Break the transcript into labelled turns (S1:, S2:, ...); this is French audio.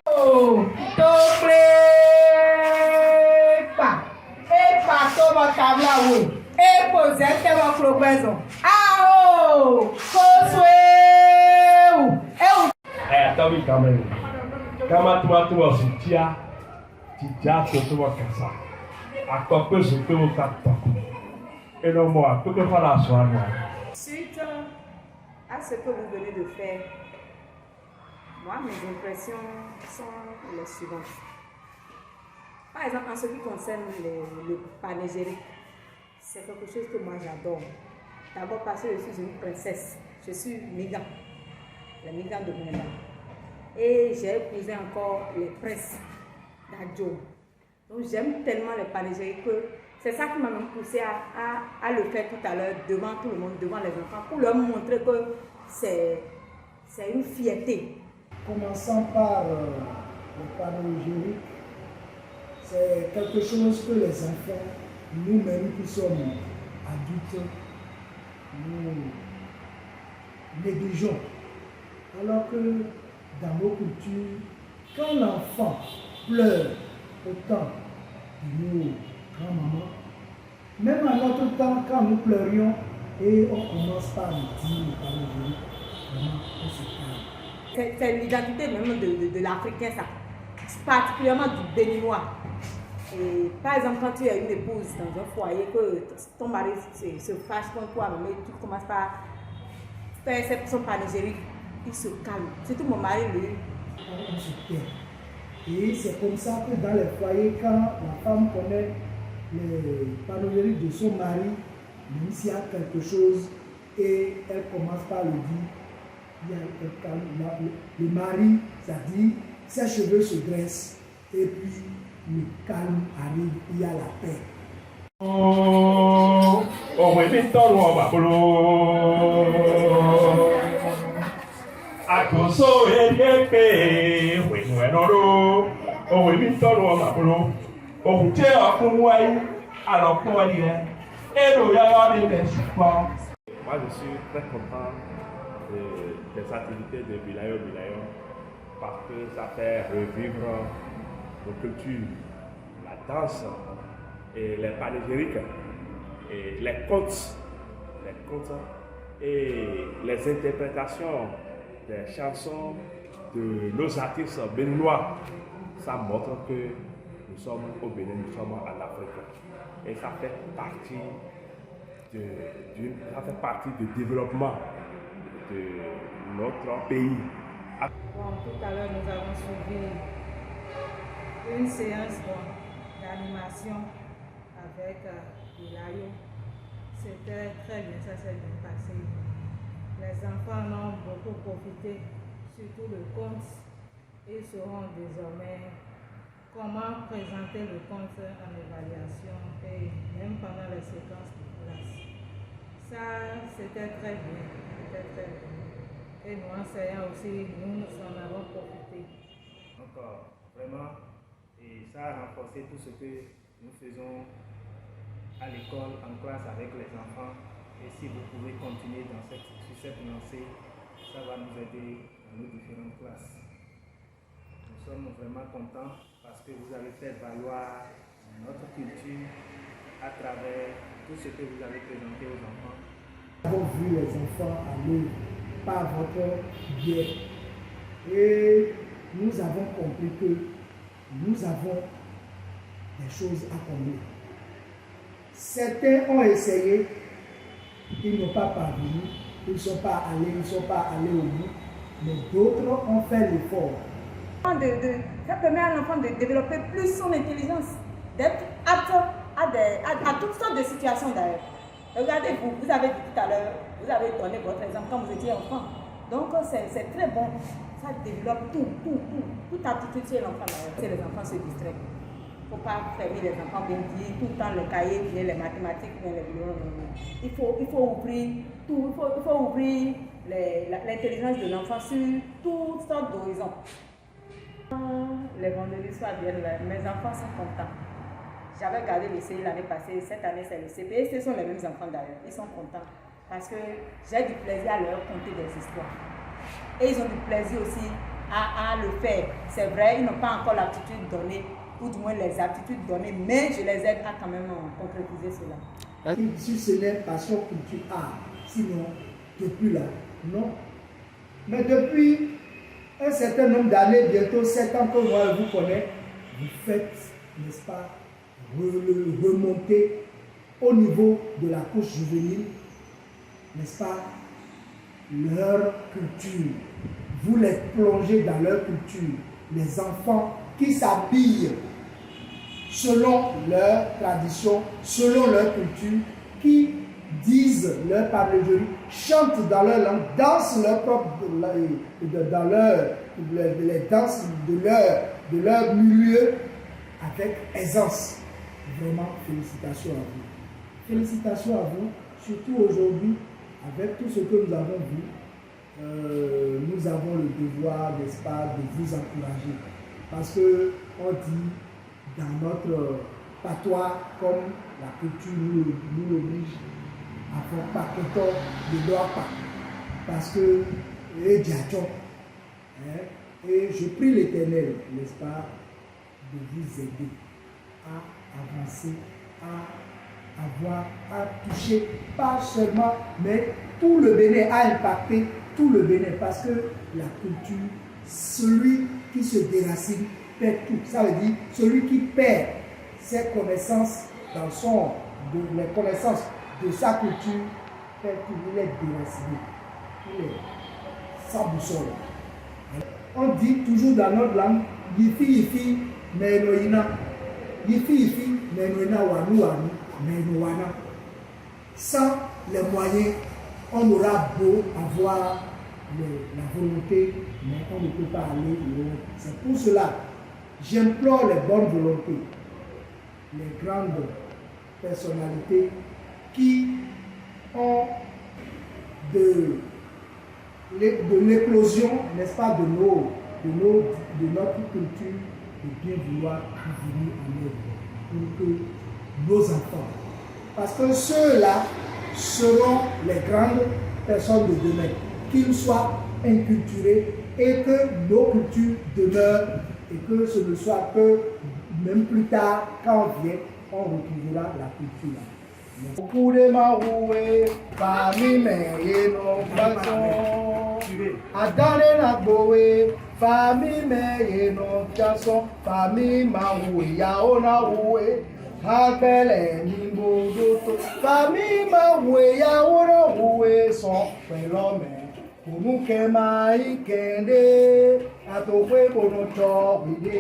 S1: Oh, tople pa. E pa to mo tabla wo. E posete mo progresso. Ah oh, koswe.
S2: Attends, oui, quand même. Quand tu vas sitia, tu dis que tu vas casser. À quoi que je peux vous faire. Et non, moi, tout que faire la soirée.
S3: Suite à ce que vous venez de faire, moi, mes impressions sont les suivantes. Par exemple, en ce qui concerne le panégyrique, c'est quelque chose que moi j'adore. D'abord parce que je suis une princesse, je suis Migan, la Migan de Mwenda. Et j'ai épousé encore les princes d'Adjo. Donc j'aime tellement les panégyriques que c'est ça qui m'a même poussé à le faire tout à l'heure devant tout le monde, devant les enfants, pour leur montrer que c'est une fierté.
S4: Commençons par le panégyrique. C'est quelque chose que les enfants, nous-mêmes qui sommes adultes, nous négligeons. Alors que dans nos cultures, quand l'enfant pleure autant de nos grands-mamans, même à notre temps, quand nous pleurions et on commence par nous dire le panégyrique, vraiment, on se calme.
S3: C'est l'identité même de l'Africain, ça, particulièrement du Béninois. Et par exemple, quand tu as une épouse dans un foyer, que ton mari se fâche contre toi, mais tu commences par faire son panégyrique, il se calme. Surtout mon mari, lui.
S4: On se tait. Et c'est comme ça que dans les foyers, quand la femme connaît le panégyrique de son mari, même s'il y a quelque chose et elle commence par le dire, il y a le mari, ça dit, ses cheveux se dressent et puis le calme arrive, il y a la paix.
S2: Oh, oui, mais t'en vois, à cause et bien fait, oui, nous allons, oh, oui, mais t'en vois, oh, tu es à Kouaï, alors quoi dire, et nous allons des supports.
S5: Moi, je suis très content des activités de Bilayo parce que ça fait revivre nos cultures, la danse, et les panégyriques, et les contes et les interprétations des chansons de nos artistes béninois. Ça montre que nous sommes au Bénin, nous sommes en Afrique. Et ça fait partie du développement de notre pays.
S6: Bon, tout à l'heure, nous avons suivi une séance d'animation avec Bilayo. C'était très bien, ça s'est bien passé. Les enfants en ont beaucoup profité, surtout le conte. Ils sauront désormais comment présenter le conte en évaluation et même pendant les séquences de classe. Ça, c'était très bien, c'était très bien. Et nous, enseignants aussi, nous en avons profité.
S7: Donc, vraiment, et ça a renforcé tout ce que nous faisons à l'école, en classe avec les enfants. Et si vous pouvez continuer sur cette lancée, ça va nous aider dans nos différentes classes. Nous sommes vraiment contents parce que vous avez fait valoir notre culture à travers tout ce que vous avez présenté aux enfants.
S4: Nous avons vu les enfants aller par votre biais et nous avons compris que nous avons des choses à combler. Certains ont essayé, ils n'ont pas parvenu, ils ne sont pas allés au bout, mais d'autres ont fait l'effort.
S3: Ça permet à l'enfant de développer plus son intelligence, d'être apte à toutes sortes de situations d'ailleurs. Regardez, vous avez dit tout à l'heure, vous avez donné votre exemple quand vous étiez enfant. Donc c'est très bon. Ça développe toute aptitude chez l'enfant d'ailleurs. Si les enfants se distraient. Il ne faut pas fermer les enfants bien dit, tout le temps le cahier, bien les mathématiques, bien les biologies. Il faut ouvrir tout, il faut ouvrir l'intelligence de l'enfant sur toutes sortes d'horizons. Les vendredis soirs viennent, mes enfants sont contents. J'avais gardé le CI l'année passée, cette année c'est le CP. Ce sont les mêmes enfants d'ailleurs, ils sont contents parce que j'ai du plaisir à leur conter des histoires. Et ils ont du plaisir aussi à le faire. C'est vrai, ils n'ont pas encore l'aptitude donnée, ou du moins les aptitudes données, mais je les aide à quand même concrétiser cela.
S4: Si ce n'est passion, culture, art, sinon, depuis là, non. Mais depuis un certain nombre d'années, bientôt 7 ans que moi je vous connais, vous faites, n'est-ce pas, remonter au niveau de la couche juvénile, n'est-ce pas, leur culture. Vous les plongez dans leur culture. Les enfants qui s'habillent selon leur tradition, selon leur culture, qui disent leur parlerie, chantent dans leur langue, dansent leur propre, dans les danses de leur milieu avec aisance. Vraiment, félicitations à vous. Félicitations à vous, surtout aujourd'hui, avec tout ce que nous avons vu. Nous avons le devoir, n'est-ce pas, de vous encourager. Parce que on dit dans notre patois, comme la culture nous oblige à faire paqueton de leur pas. Parce que, et je prie l'Éternel, n'est-ce pas, de vous aider à avancer, à toucher, pas seulement, mais tout le Bénin, à impacter tout le Bénin, parce que la culture, celui qui se déracine perd tout. Ça veut dire celui qui perd ses connaissances les connaissances de sa culture, perd tout, il est déraciné, il est sans boussole. On dit toujours dans notre langue, yifi, mais noina. Yifi, mais noina wanu, mais noana. Sans les moyens, on aura beau avoir la volonté, mais on ne peut pas aller loin. C'est pour cela, j'implore les bonnes volontés, les grandes personnalités qui ont de l'éclosion, n'est-ce pas, de notre culture, de bien vouloir venir en aide pour que nos enfants, parce que ceux-là seront les grandes personnes de demain, qu'ils soient inculturés et que nos cultures demeurent et que ce ne soit que même plus tard, quand on vient, on retrouvera la culture là. Agbẹ́lẹ̀ ní gbogbo tó fàmí máa wo ìyàwó náà wo sọ pẹ̀lú ọmọ òun kẹ máa ń kéde àtòpé kò ní tọ́ wíde.